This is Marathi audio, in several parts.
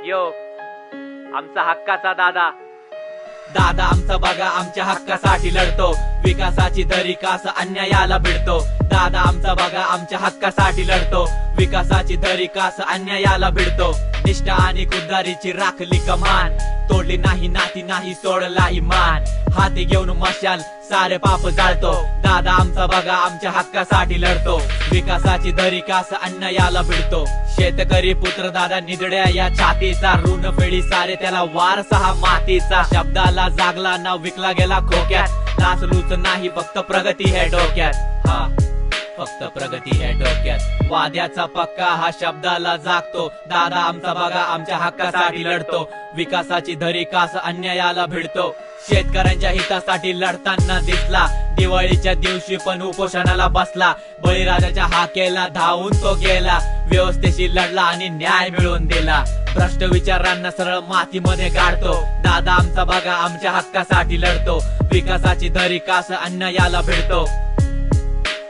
यो आमचा हक्काचा दादा, दादा आमचा बघा आमच्या हक्कासाठी लढतो, विकासाची दरी कास अन्यायाला भिडतो। दादा आमचा बघा आमच्या हक्कासाठी लढतो, विकासाची दरी कास अन्यायाला भिडतो। निष्ठा आणि खुद्दारीची राखली कमान, तोडली नाही नाती नाही सोडला इमान। हाती घेऊन मशाल सारे पाप जाळतो, दादा आमचा बघा आमच्या हक्कासाठी लढतो, विकासाची दरी कास अन्यायाला भिडतो। शेतकरी पुत्र दादा निधड्या या छातीचा, ऋण फेडी सारे त्याला वारसा हा मातीचा। शब्दाला जागला नाव विकला गेला खोक्यात, लाचलूच नाही फक्त प्रगती है डोक्यात। हा फक्त प्रगती है डोक्यात, वाद्याचा पक्का हा शब्दाला जागतो। दादा आमचा बघा आमच्या हक्कासाठी लढतो, विकासाची दरी कास अन्यायाला भिडतो। शेतकऱ्यांच्या हितासाठी लढताना दिसला, दिवाळीच्या दिवशी पण उपोषणाला बसला। बळीराजाच्या हाकेला धावून तो गेला, व्यवस्थेशी लढला आणि न्याय मिळवून दिला। भ्रष्ट विचारांना सरळ मातीमध्ये गाडतो, दादा आमचा बघा आमच्या हक्कासाठी लढतो, विकासाची दरी कास अन्यायाला भिडतो।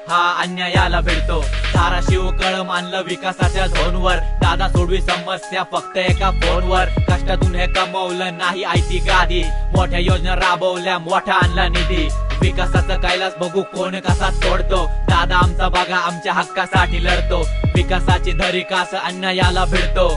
हा अन्यायाला भिडतो। धाराशिव कळम आणलं विकासाच्या झोनवर, दादा सोडवी समस्या फक्त एका फोनवर। कष्टातून हे कमवलं नाही आयती गादी, मोठ्या योजना राबवल्या मोठा आणला निधी। विकासाचा कैलास बघू कोण कसा तोडतो, दादा आमचा बघा आमच्या हक्कासाठी लढतो, विकासाची दरी कास अन्यायाला भिडतो।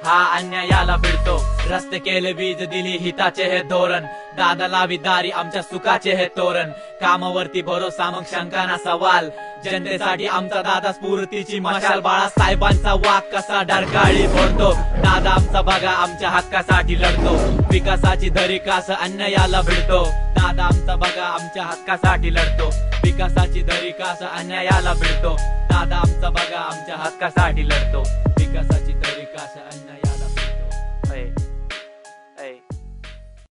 हा अन्यायाला भिडतो। रस्ते केले वीज दिली हिताचे हे धोरण, दादा लावी दारी आमच्या सुखाचे हे तोरण। कामावरती भरोसा मग शंका ना सवाल, जनतेसाठी आमचा दादा स्फूर्तीची मशाल। बाळासाहेबांचा वाघ कसा डरकाळी फोडतो, दादा आमचा बघा आमच्या हक्कासाठी लढतो, विकासाची दरी कास अन्यायाला भिडतो। दादा आमचा बघा आमच्या हक्कासाठी लढतो, विकासाची दरी कास अन्यायाला भिडतो। दादा आमचा बघा आमच्या हक्कासाठी लढतो।